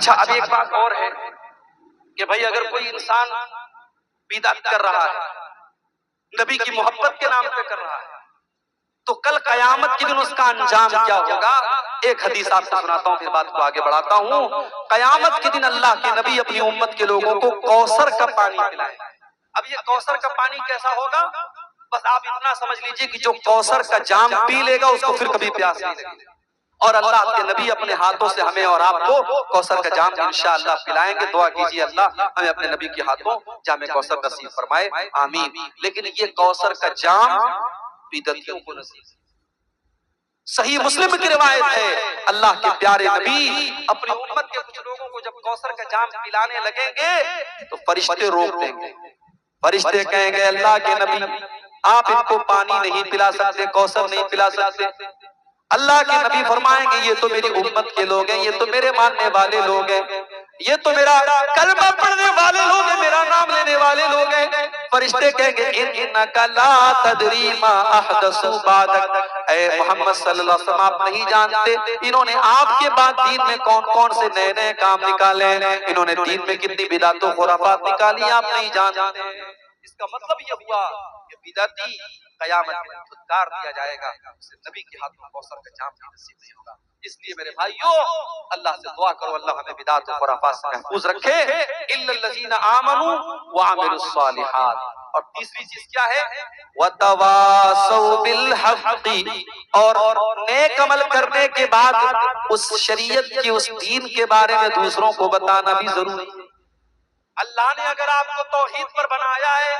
اچھا اب ایک بات اور ہے کہ بھائی اگر کوئی انسان بدعت کر رہا ہے، نبی کی محبت کے نام پہ کر رہا ہے، تو کل قیامت کے دن اس کا انجام کیا ہوگا؟ ایک حدیث آپ سے سناتا ہوں، پھر بات کو آگے بڑھاتا ہوں۔ قیامت کے دن اللہ کے نبی اپنی امت کے لوگوں کو کوثر کا پانی پلائیں۔ اب یہ کوثر کا پانی کیسا ہوگا؟ بس آپ اتنا سمجھ لیجئے کہ جو کوثر کا جام پی لے گا اس کو پھر کبھی پیاس نہیں لگے گی۔ اور اللہ کے نبی اپنے ہاتھوں سے ہمیں اور آپ کو کوثر کا جام انشاءاللہ پلائیں گے۔ دعا کیجئے اللہ ہمیں اپنے نبی کے ہاتھوں جام کوثر نصیب فرمائے، آمین۔ لیکن یہ کوثر کا جام بدعتیوں کو نصیب۔ صحیح مسلم کی روایت ہے، اللہ کے پیارے نبی اپنی امت کے کچھ لوگوں کو جب کوثر کا جام پلانے لگیں گے تو فرشتے روک دیں گے۔ فرشتے کہیں گے اللہ کے نبی آپ ان کو پانی نہیں پلا سکتے، کوثر نہیں پلا سکتے۔ اللہ کے نبی فرمائیں گے یہ تو میری امت کے لوگ ہیں، یہ تو میرے ماننے والے لوگ ہیں، یہ تو میرا کلمہ پڑھنے والے لوگ ہیں، میرا نام لینے والے لوگ ہیں۔ فرشتے کہیں گے انک لا تدری ما احدثوا بعدک، اے محمد صلی اللہ علیہ وسلم آپ نہیں جانتے انہوں نے آپ کے بعد دین میں کون کون سے نئے نئے کام نکالے ہیں، انہوں نے دین میں کتنی بدعت و خرافات نکالی آپ نہیں جانتے۔ اس کا مطلب یہ ہوا کہ بدعتی قیامت میں دھتکار دیا جائے گا، اسے نبی کے ہاتھ میں کوثر کا جام بھی نصیب نہیں ہوگا۔ اس لیے میرے بھائیو اللہ سے دعا کرو اللہ ہمیں بدعت و خرافات سے محفوظ رکھے۔ الا الذین آمنوا وعملوا الصالحات۔ اور تیسری چیز کیا ہے؟ وتواصوا بالحق، اور نیک عمل کرنے کے بعد اس شریعت کی اس دین کے بارے میں دوسروں کو بتانا بھی ضروری ہے۔ اللہ نے اگر آپ کو توحید پر بنایا ہے،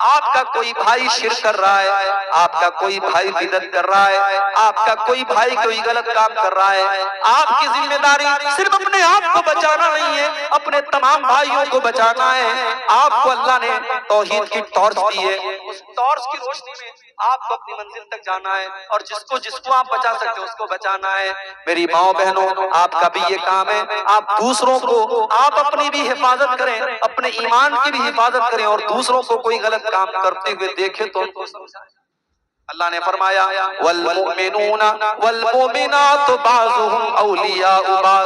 آپ کا کوئی بھائی شرک کر رہا ہے، آپ کا کوئی بھائی بدعت کر رہا ہے، آپ کا کوئی بھائی کوئی غلط کام کر رہا ہے، آپ کی ذمہ داری صرف اپنے آپ کو بچانا نہیں ہے، اپنے تمام بھائیوں کو بچانا ہے۔ آپ کو اللہ نے توحید کی ٹارچ دی ہے، اس ٹارچ کی روشنی میں آپ کو اپنی منزل تک جانا ہے، اور جس کو آپ بچا سکتے اس کو بچانا ہے۔ میری ماؤں بہنوں آپ کا بھی یہ کام ہے، آپ دوسروں کو، آپ اپنی بھی حفاظت کریں، اپنے ایمان کی بھی حفاظت کریں، اور دوسروں کو کوئی غلط کام کرتے ہوئے دیکھیں تو ان کو سمجھائیں۔ اللہ نے فرمایا والمؤمنون والمؤمنات بعضهم اولیاء بعض،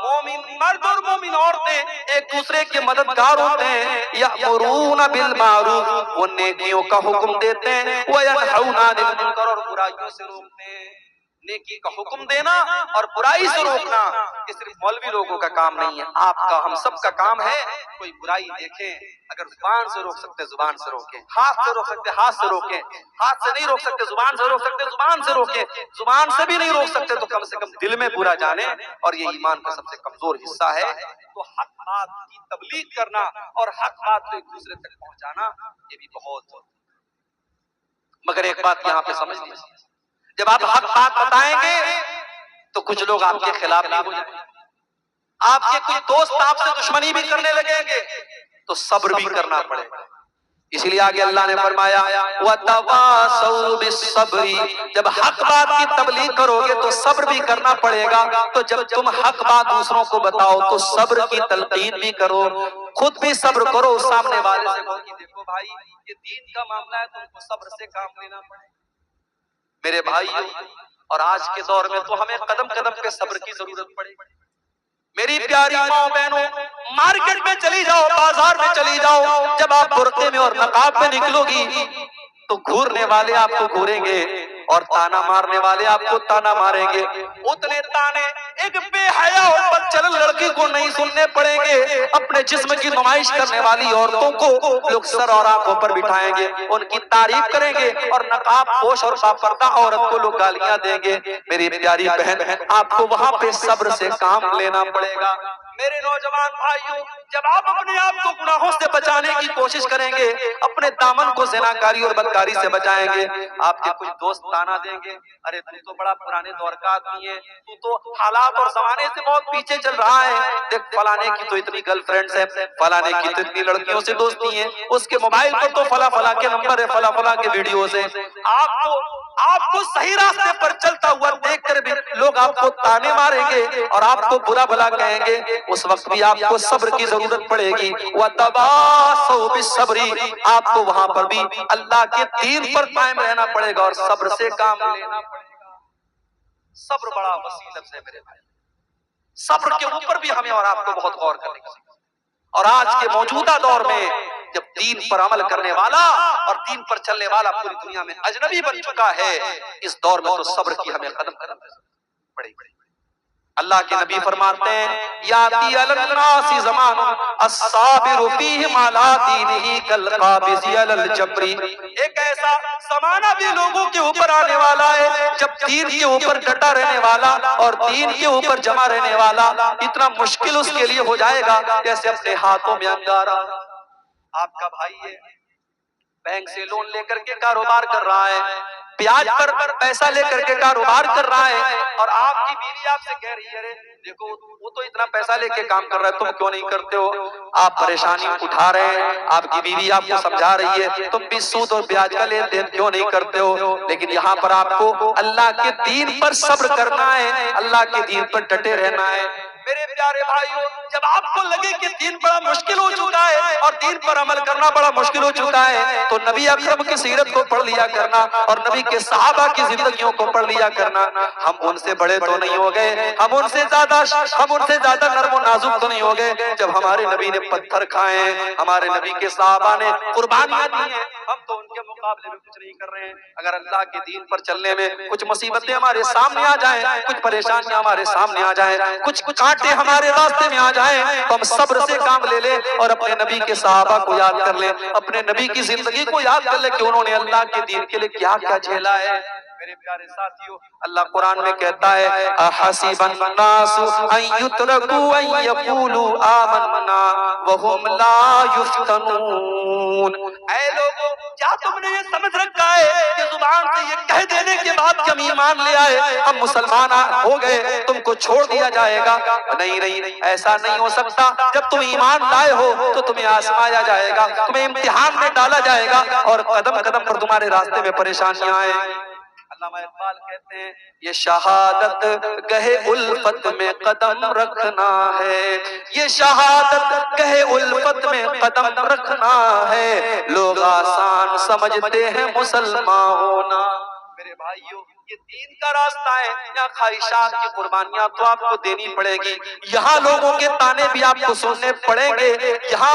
مومن مرد اور مومن عورتیں ایک دوسرے کے مددگار ہوتے ہیں۔ یأمرون بالمعروف، وہ نیکیوں کا حکم دیتے ہیں، وینہون عن المنکر، اور برائیوں سے روکتے ہیں۔ نیکی کا حکم دینا اور برائی سے روکنا یہ صرف مولوی لوگوں کا کام نہیں ہے، آپ کا ہم سب کا کام ہے۔ کوئی برائی دیکھیں اگر زبان سے روک سکتے زبان سے روکیں، ہاتھ سے روک سکتے ہاتھ سے روکیں، ہاتھ سے نہیں روک سکتے زبان سے روک سکتے زبان سے روکیں، زبان سے بھی نہیں روک سکتے تو کم سے کم دل میں برا جانیں، اور یہ ایمان کا سب سے کمزور حصہ ہے۔ تو حق بات کی تبلیغ کرنا اور حق بات کو ایک دوسرے تک پہنچانا یہ بھی بہت، مگر ایک بات یہاں پہ سمجھ لیجیے، جب آپ حق بات بتائیں گے تو کچھ لوگ آپ کے خلاف بھی ہو جائیں گے، آپ کے کچھ دوست آپ سے دشمنی بھی کرنے لگیں گے تو صبر بھی کرنا پڑے گا۔ اس لیے آگے اللہ نے فرمایا وَتَوَاصَوْا بِالصَّبْرِ، جب حق بات کی تبلیغ کرو گے تو صبر بھی کرنا پڑے گا۔ تو جب تم حق بات دوسروں کو بتاؤ تو صبر کی تلقین بھی کرو، خود بھی صبر کرو، سامنے والے سے کہو کہ دیکھو بھائی یہ دین کا معاملہ ہے، تم کو صبر سے کام لینا پڑے گا۔ میرے بھائیو اور آج کے دور میں تو ہمیں قدم قدم پہ صبر کی ضرورت پڑے گی۔ میری پیاری ماں بہنوں مارکیٹ میں چلی جاؤ، بازار میں چلی جاؤ، جب آپ برقعے میں اور نقاب میں نکلو گی تو گھورنے والے آپ کو گھوریں گے اور تانا مارنے والے آپ کو تانا ماریں گے۔ اتنے تانے ایک بے حیا اور بدچلن لڑکی کو نہیں سننے پڑیں گے، اپنے جسم کی نمائش کرنے والی عورتوں کو لوگ سر اور آنکھوں پر بٹھائیں گے، ان کی تعریف کریں گے، اور نقاب پوش اور باپردہ عورت کو لوگ گالیاں دیں گے۔ میری پیاری بہن آپ کو وہاں پہ صبر سے کام لینا پڑے گا۔ میرے نوجوان بھائیوں جب آپ اپنے آپ کو گناہوں سے بچانے کی کوشش کریں گے، اپنے دامن کو زناکاری اور بدکاری سے بچائیں گے، آپ کے کچھ دوست تانا دیں گے، ارے تو بڑا پرانے دور کا آدمی ہے، تو حالات اور زمانے سے بہت پیچھے چل رہا ہے، دیکھ فلانے کی تو اتنی گرل فرینڈز ہیں، فلانے کی تو اتنی لڑکیوں سے دوستی ہیں، اس کے موبائل پر تو فلاں فلاں کے نمبر ہے، فلاں فلاں کے ویڈیوز ہیں۔ آپ کو صحیح راستے پر چلتا ہوا دیکھ کر بھی لوگ آپ کو تانے ماریں گے اور آپ کو برا بھلا کہیں گے، اس وقت بھی آپ کو صبر کی ضرورت پڑے گی۔ وَتَوَاصَوْا بِالصَّبْرِ، آپ کو وہاں پر بھی اللہ کے دین پر قائم رہنا پڑے گا اور صبر سے کام لینا پڑے گا۔ صبر بڑا وسیع لفظ ہے میرے بھائی، صبر کے اوپر بھی ہمیں اور آپ کو بہت غور کرنے کی ضرورت ہے۔ اور آج کے موجودہ دور میں جب دین پر عمل کرنے والا اور دین پر چلنے والا پوری دنیا میں اجنبی بن چکا ہے، اس دور میں تو صبر کی ہمیں قدم قدم پڑے گی۔ اللہ کے نبی فرماتے ہیں یاتی علی الناس زمان الصابر فیہم علی دینہ کالقابض علی الجمر، ایک ایسا زمانہ بھی لوگوں کے اوپر آنے والا ہے جب دین کے اوپر ڈٹا رہنے والا اور دین کے اوپر جمع رہنے والا اتنا مشکل اس کے لیے ہو جائے گا جیسے اپنے ہاتھوں میں انگارہ۔ آپ کا بھائی ہے، بینک سے لون لے کر کے کاروبار کر رہا ہے، بیاج پر پیسہ لے کر کے کاروبار کر رہا ہے، اور آپ کی بیوی آپ سے کہہ رہی ہے دیکھو وہ تو اتنا پیسہ لے کے کام کر رہا ہے، تم کیوں نہیں کرتے ہو؟ آپ پریشانی اٹھا رہے ہیں، آپ کی بیوی آپ کو سمجھا رہی ہے تم بھی سود اور بیاج کا لین دین کیوں نہیں کرتے ہو؟ لیکن یہاں پر آپ کو اللہ کے دین پر صبر کرنا ہے، اللہ کے دین پر ڈٹے رہنا ہے۔ میرے پیارے بھائیوں، جب آپ کو لگے کہ دین بڑا مشکل ہو چکا ہے اور دین پر عمل کرنا بڑا مشکل ہو چکا ہے، تو نبی اکرم کی سیرت کو پڑھ لیا کرنا اور نبی کے صحابہ کی زندگیوں کو پڑھ لیا کرنا۔ ہم ان سے بڑے تو نہیں ہو گئے، ہم ان سے زیادہ نرم و نازک تو نہیں ہو گئے۔ جب ہمارے نبی نے پتھر کھائے ہیں، ہمارے نبی کے صحابہ نے قربانیاں دی ہیں، ہم تو ان کے مقابلے میں کچھ نہیں کر رہے ہیں۔ اگر اللہ کے دین پر چلنے میں کچھ مصیبتیں ہمارے سامنے آ جائیں، کچھ پریشانیاں ہمارے سامنے آ جائیں، کچھ کانٹے ہمارے راستے میں آ جائیں، تو ہم صبر سے کام لے لیں اور اپنے نبی کے صحابہ کو یاد کر لیں، اپنے نبی کی زندگی کو یاد کر لیں کہ انہوں نے اللہ کے دین کے لیے کیا کیا جھیلا ہے۔ میرے پیارے ساتھیو، اللہ قرآن میں کہتا ہے احسب الناس ان یترکوا ان یقولوا آمنا وهم لا یفتنون، اے لوگوں کیا تم نے یہ سمجھ رکھا ہے کہ زبان سے یہ کہہ دینے کے بعد کہ ہم ایمان لے آئے، ہم مسلمان ہو گئے، تم کو چھوڑ دیا جائے گا؟ نہیں، ایسا نہیں ہو سکتا۔ جب تم ایمان لائے ہو تو تمہیں آزمایا جائے گا، تمہیں امتحان میں ڈالا جائے گا، اور قدم قدم پر تمہارے راستے میں پریشانیاں آئیں۔ علامہ اقبال کہتے ہیں یہ شہادت گہے الفت میں قدم رکھنا ہے، یہ شہادت گہے الفت میں قدم رکھنا ہے، لوگ آسان سمجھتے ہیں مسلمان ہونا۔ میرے بھائیو، یہ دین کا راستہ ہے، یہاں خواہشات کی قربانیاں تو آپ کو دینی پڑے گی، یہاں لوگوں کے تانے بھی آپ کو سننے پڑیں گے، یہاں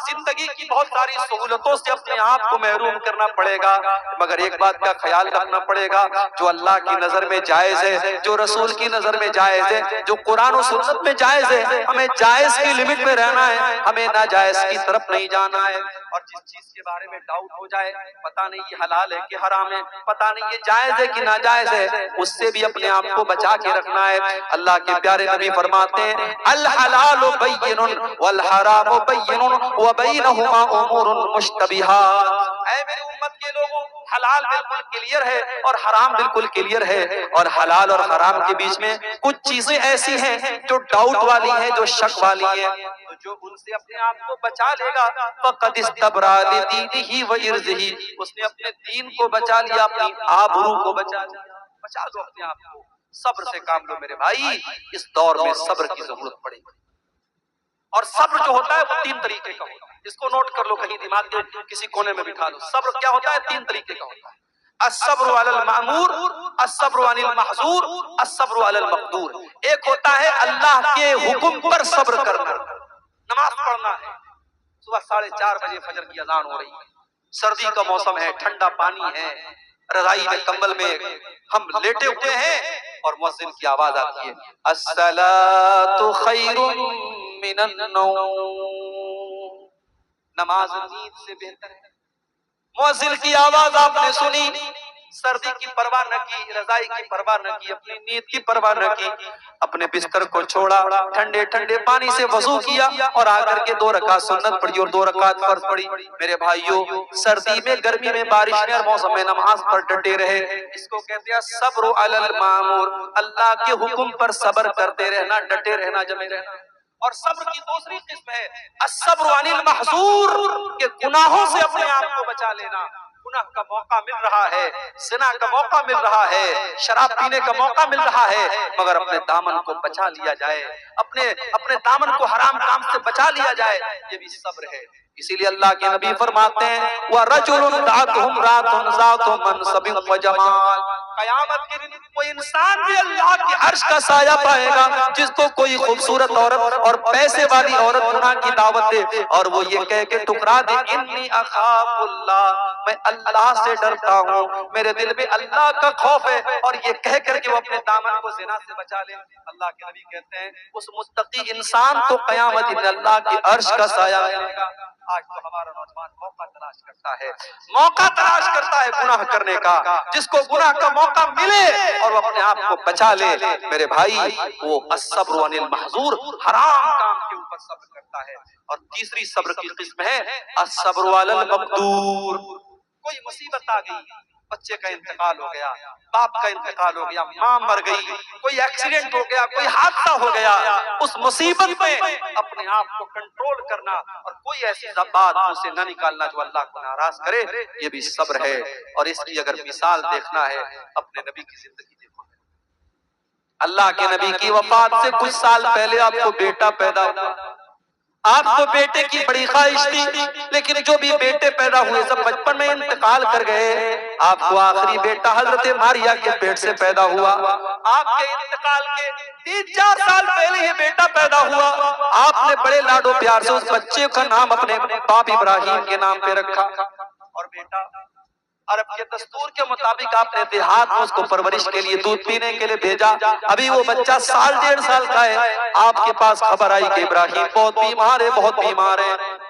زندگی کی بہت ساری سہولتوں سے اپنے آپ کو محروم کرنا پڑے گا، مگر ایک بات کا خیال رکھنا پڑے گا، جو اللہ کی نظر میں جائز ہے، جو رسول کی نظر میں جائز ہے، جو قرآن و سنت میں جائز ہے، ہمیں جائز کی لمٹ میں رہنا ہے، ہمیں ناجائز کی طرف نہیں جانا ہے۔ اور جس چیز کے بارے میں ڈاؤٹ ہو جائے، پتہ نہیں یہ حلال ہے کہ حرام ہے، پتہ نہیں یہ جائز ہے کہ ناجائز ہے، اس سے بھی اپنے آپ کو بچا کے رکھنا ہے۔ اللہ کے پیارے نبی فرماتے ہیں الحلال بین والحرام بین وبینہما امور مشتبہات، اے میری امت کے لوگوں، حلال بالکل کلیئر ہے اور حرام بالکل کلیئر ہے، اور حلال اور حرام کے بیچ میں کچھ چیزیں ایسی ہیں جو ڈاؤٹ والی ہیں، جو شک والی ہیں، تو جو ان سے اپنے آپ کو بچا لے گا فقد استبرأ لدینہ وعرضہ، اس نے اپنے دین کو بچا لیا، اپنی آبرو کو بچا لیا۔ بچا دو اپنے آپ کو، صبر سے کام لو میرے بھائی، اس دور میں صبر کی ضرورت پڑے گی۔ اور صبر جو ہوتا ہے وہ تین طریقے کا ہوتا ہے، اس کو نوٹ کر لو، کہیں دماغ کے کسی کونے میں بٹھا لو۔ صبر کیا ہوتا ہے؟ تین طریقے کا ہوتا ہے، الصبر علی المأمور، الصبر عن المحظور، الصبر علی المقدور۔ ایک ہوتا ہے اللہ کے حکم پر صبر کرنا، نماز پڑھنا ہے، صبح 4:30 بجے فجر کی اذان ہو رہی ہے، سردی کا موسم ہے، ٹھنڈا پانی ہے، رضائی میں کمبل میں ہم لیٹے ہوئے ہیں، اور مؤذن کی آواز آتی ہے الصلاۃ خیر من النوم، نماز نیند سے بہتر ہے۔ مؤذن کی آواز آپ نے سنی، سردی کی پرواہ نہ کی، رضائی کی پرواہ نہ کی، اپنی نیند کی پرواہ نہ کی، اپنے بستر کو چھوڑا، ٹھنڈے ٹھنڈے پانی سے وضو کیا اور آ کر کے 2 رکعت سنت پڑھی اور 2 رکعت فرض پڑھی۔ میرے بھائیوں، سردی میں، گرمی میں، بارش میں اور موسم میں نماز پر ڈٹے رہے، اس کو کہتے ہیں صبر علی المامور، اللہ کے حکم پر صبر کرتے رہنا، ڈٹے رہنا، جمے رہنا۔ اور صبر کی دوسری قسم ہے الصبر عن المحظور، کہ گناہوں سے اپنے آپ کو بچا لینا۔ گناہ کا موقع مل رہا ہے، زنا کا موقع مل رہا ہے، شراب پینے کا موقع مل رہا ہے، مگر اپنے دامن کو بچا لیا جائے، اپنے دامن کو حرام کام سے بچا لیا جائے، یہ بھی صبر ہے۔ اسی لیے اللہ کے نبی فرماتے ہیں وَرَجُلٌ دَعَتْهُ امْرَأَةٌ ذَاتُ مَنْصَبٍ وَجَمَالٍ، قیامت کے دن کوئی انسان بھی اللہ کے عرش کا سایہ پائے گا جس کو کوئی خوبصورت عورت اور پیسے والی عورت گناہ کی دعوت دے اور وہ یہ کہہ کے ٹکرا دے انی اخاف اللہ، میں اللہ سے ڈرتا ہوں، میرے دل میں اللہ کا خوف ہے، اور یہ کہہ کر کے وہ اپنے دامن کو زنا سے بچا لے، اللہ کے نبی کہتے ہیں اس متقی انسان کو قیامت میں اللہ کے عرش کا سایہ ملے گا۔ آج تو ہمارا نوجوان موقع تلاش کرتا ہے گناہ کرنے کا، جس کو گناہ کا موقع ملے اور وہ اپنے آپ کو بچا لے، میرے بھائی وہ الصبر عن المحظور، حرام کام کے اوپر صبر کرتا ہے۔ اور تیسری صبر کی قسم ہے الصبر علی المقدور، کوئی مصیبت آ گئی، بچے کا انتقال ہو گیا، باپ کا انتقال ہو گیا، ماں مر گئی، کوئی ایکسیڈنٹ ہو گیا، کوئی حادثہ ہو گیا، اس مصیبت میں اپنے آپ کو کنٹرول کرنا اور کوئی ایسی بات منہ سے نہ نکالنا جو اللہ کو ناراض کرے، یہ بھی صبر ہے۔ اور اس کی اگر مثال دیکھنا ہے اپنے نبی کی زندگی دیکھو، اللہ کے نبی کی وفات سے کچھ سال پہلے آپ کو بیٹا پیدا ہوا، آپ کو بیٹے کی بڑی خواہش تھی، لیکن جو بھی بیٹے پیدا ہوئے سب بچپن میں انتقال کر گئے، آپ کو آخری بیٹا حضرت ماریا کے پیٹ سے پیدا ہوا، آپ کے انتقال کے 3-4 سال پہلے یہ بیٹا پیدا ہوا، آپ نے بڑے لاڈو پیار سے اس بچے کا نام اپنے باپ ابراہیم کے نام پہ رکھا، اور بیٹا عرب کے دستور کے مطابق آپ نے دیہات میں اس کو پرورش کے لیے دودھ پینے کے لیے بھیجا، ابھی وہ بچہ 1.5 سال کا ہے، آپ کے پاس خبر آئی کہ ابراہیم بہت بیمار ہے،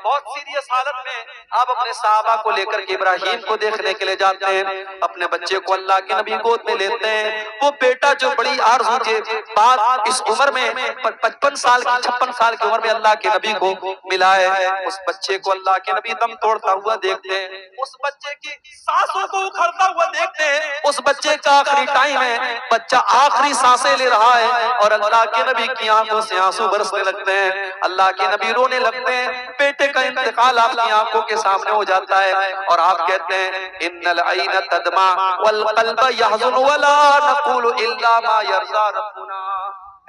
بہت سیریس حالت میں، آپ اپنے صحابہ کو لے کر کے ابراہیم کو دیکھنے کے لیے جاتے ہیں، اپنے بچے کو اللہ کے نبی گود میں لیتے ہیں، وہ بیٹا جو بڑی آرزو کے بعد اس عمر میں 55 سال کی 56 سال کی عمر میں اللہ کے نبی کو ملا ہے، اس بچے کو اللہ کے نبی دم توڑتا ہوا دیکھتے ہیں، اس بچے کی سانسوں کو اکھڑتا ہوا دیکھتے ہیں، اس بچے کا آخری ٹائم ہے، بچہ آخری سانسیں لے رہا ہے اور اللہ کے نبی کی آنکھوں سے آنسو برسنے لگتے ہیں، اللہ کے نبی رونے لگتے ہیں، بیٹے کا انتقال آپ کی آنکھوں کے سامنے ہو جاتا ہے، اور آپ کہتے ہیں ان العین تدمع والقلب يحزن ولا نقول الا ما يرضى ربنا،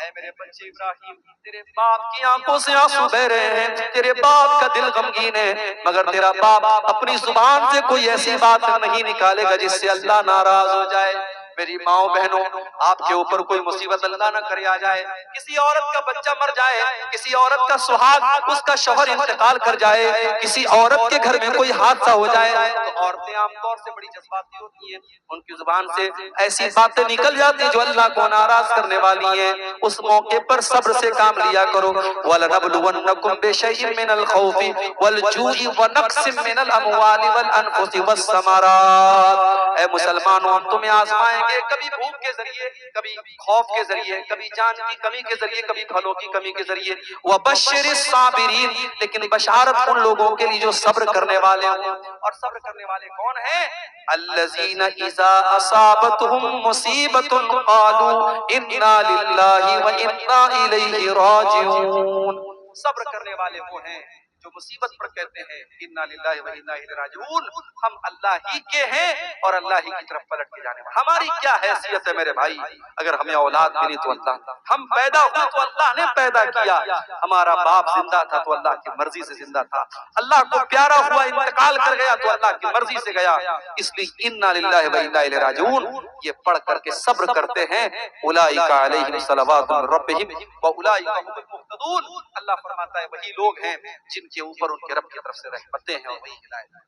اے میرے بچے ابراہیم، تیرے باپ کی آنکھوں سے آنسو بہ رہے ہیں، تیرے باپ کا دل غمگین ہے، مگر تیرا باپ اپنی زبان سے کوئی ایسی بات نہیں نکالے گا جس سے اللہ ناراض ہو جائے۔ میری ماؤں بہنوں، آپ کے اوپر کوئی مصیبت اللہ نہ کرے آ جائے، کسی عورت کا بچہ مر جائے، کسی عورت کا سہاگ، اس کا شوہر انتقال کر جائے، کسی عورت کے گھر میں کوئی حادثہ ہو جائے، تو عورتیں عام طور سے بڑی جذباتی ہوتی ہیں، ان کی زبان سے ایسی باتیں نکل جاتی جو اللہ کو ناراض کرنے والی ہیں، اس موقع پر صبر سے کام لیا کرو۔ وَلَنَبْلُوَنَّكُمْ بِشَيْءٍ مِّنَ الْخَوْفِ وَالْجُوعِ وَنَقْصٍ مِّنَ الْأَمْوَالِ وَالْأَنفُسِ وَالثَّمَرَاتِ، اے مسلمانوں ہم تمہیں آزمائیں گے، کبھی بھوک کے ذریعے، کبھی خوف کے ذریعے، کبھی جان کی کمی کے ذریعے، کبھی پھلوں کی کمی کے ذریعے۔ وَبَشِّرِ الصَّابِرِينَ، لیکن بشارت ان لوگوں کے لیے جو صبر کرنے والے ہوں، اور صبر کرنے والے کون ہیں؟ الذین اذا اصابتهم مصیبۃ قالوا انا للہ وانا الیہ راجعون، صبر کرنے والے وہ ہیں جو مصیبت پر کہتے ہیں انا للہ وانا الیہ راجعون، ہم اللہ ہی کے ہیں اور اللہ ہی کی طرف پلٹ کے جانے والے۔ ہماری کیا حیثیت ہے میرے بھائی؟ اگر ہمیں اولاد ملی تو اللہ، ہم پیدا ہوئے تو اللہ نے پیدا کیا، ہمارا باپ زندہ تھا تو اللہ کی مرضی سے زندہ تھا، اللہ کو پیارا ہوا انتقال کر گیا تو اللہ کی مرضی سے گیا، اس لیے انا للہ وانا الیہ راجعون یہ پڑھ کر کے صبر کرتے ہیں، اولئک علیہم صلوات من ربہم واولئک هم المہتدون، اللہ فرماتا ہے وہی لوگ ہیں جن کے اوپر ان کے رب کی طرف سے رحمتیں ہیں اور وہی ہدایت ہے۔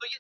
تو یہ